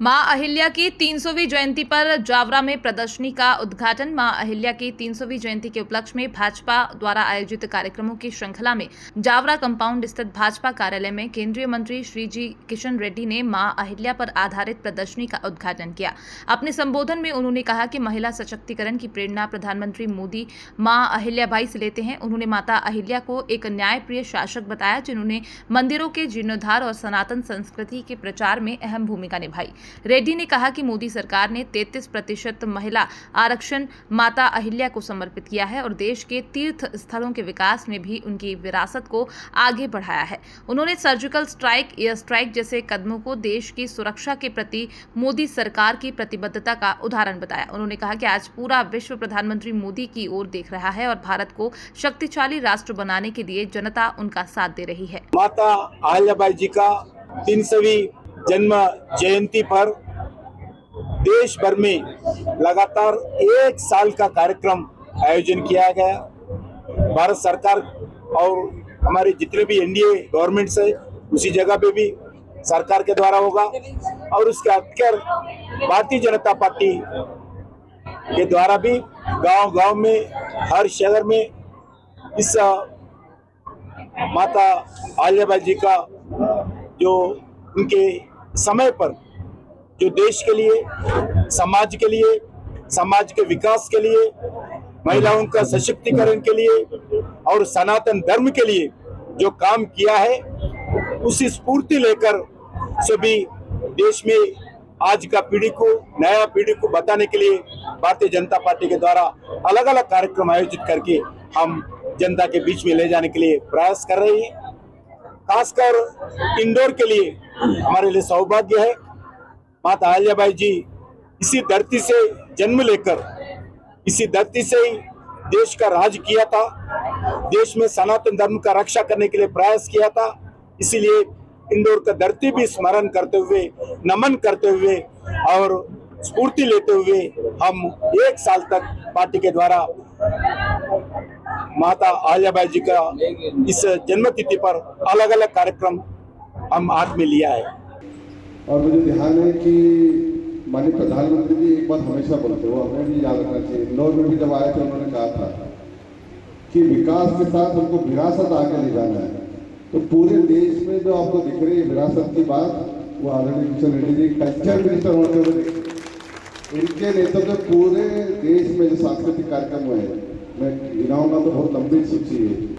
मां अहिल्या की 300वीं जयंती पर जावरा में प्रदर्शनी का उद्घाटन। मां अहिल्या की 300वीं जयंती के उपलक्ष्य में भाजपा द्वारा आयोजित कार्यक्रमों की श्रृंखला में जावरा कंपाउंड स्थित भाजपा कार्यालय में केंद्रीय मंत्री श्री जी किशन रेड्डी ने मां अहिल्या पर आधारित प्रदर्शनी का उद्घाटन किया। अपने संबोधन में उन्होंने कहा कि महिला सशक्तिकरण की प्रेरणा प्रधानमंत्री मोदी मां अहिल्याबाई से लेते हैं। उन्होंने माता अहिल्या को एक न्यायप्रिय शासक बताया, जिन्होंने मंदिरों के जीर्णोद्धार और सनातन संस्कृति के प्रचार में अहम भूमिका निभाई। रेड्डी ने कहा कि मोदी सरकार ने 33% महिला आरक्षण माता अहिल्या को समर्पित किया है और देश के तीर्थ स्थलों के विकास में भी उनकी विरासत को आगे बढ़ाया है। उन्होंने सर्जिकल स्ट्राइक, एयर स्ट्राइक जैसे कदमों को देश की सुरक्षा के प्रति मोदी सरकार की प्रतिबद्धता का उदाहरण बताया। उन्होंने कहा कि आज पूरा विश्व प्रधानमंत्री मोदी की ओर देख रहा है और भारत को शक्तिशाली राष्ट्र बनाने के लिए जनता उनका साथ दे रही है। माता अहिल्याबाई जी का 300वीं जन्म जयंती पर देश भर में लगातार 1 साल का कार्यक्रम आयोजन किया गया। भारत सरकार और हमारे जितने भी एनडीए गवर्नमेंट्स है उसी जगह पे भी सरकार के द्वारा होगा और उसके अक्सर भारतीय जनता पार्टी के द्वारा भी गांव-गांव में, हर शहर में इस माता अहिल्याबाई जी का जो उनके समय पर जो देश के लिए, समाज के विकास के लिए, महिलाओं का सशक्तिकरण के लिए और सनातन धर्म के लिए जो काम किया है, उसी स्फूर्ति लेकर सभी देश में आज का पीढ़ी को, नया पीढ़ी को बताने के लिए भारतीय जनता पार्टी के द्वारा अलग अलग कार्यक्रम आयोजित करके हम जनता के बीच में ले जाने के लिए प्रयास कर रहे हैं। खासकर इंदौर के लिए हमारे लिए सौभाग्य है। माता अहिल्याबाई जी इसी धरती से जन्म लेकर इसी धरती से ही देश का राज किया था, देश में सनातन धर्म का रक्षा करने के लिए प्रयास किया था। इसीलिए इंदौर का धरती भी स्मरण करते हुए, नमन करते हुए और स्फूर्ति लेते हुए हम 1 साल तक पार्टी के द्वारा माता अहिल्याबाई जी का इस जन्मतिथि पर अलग अलग कार्यक्रम हम हाथ में लिया है। और मुझे ध्यान है कि माननीय प्रधानमंत्री जी एक बात हमेशा बोलते, वो हमें भी याद रखना चाहिए। इंदौर में भी जब आए थे उन्होंने कहा था कि विकास के साथ हमको विरासत आगे ले जाना है। तो पूरे देश में जो आपको दिख रही है विरासत की बात, वो आदरणीय किशन रेड्डी जी कल्चर मिनिस्टर होते हुए इनके नेतृत्व में पूरे देश में जो सांस्कृतिक कार्यक्रम हुए हैं, मैं गिनाऊंगा तो बहुत लंबी सूची है।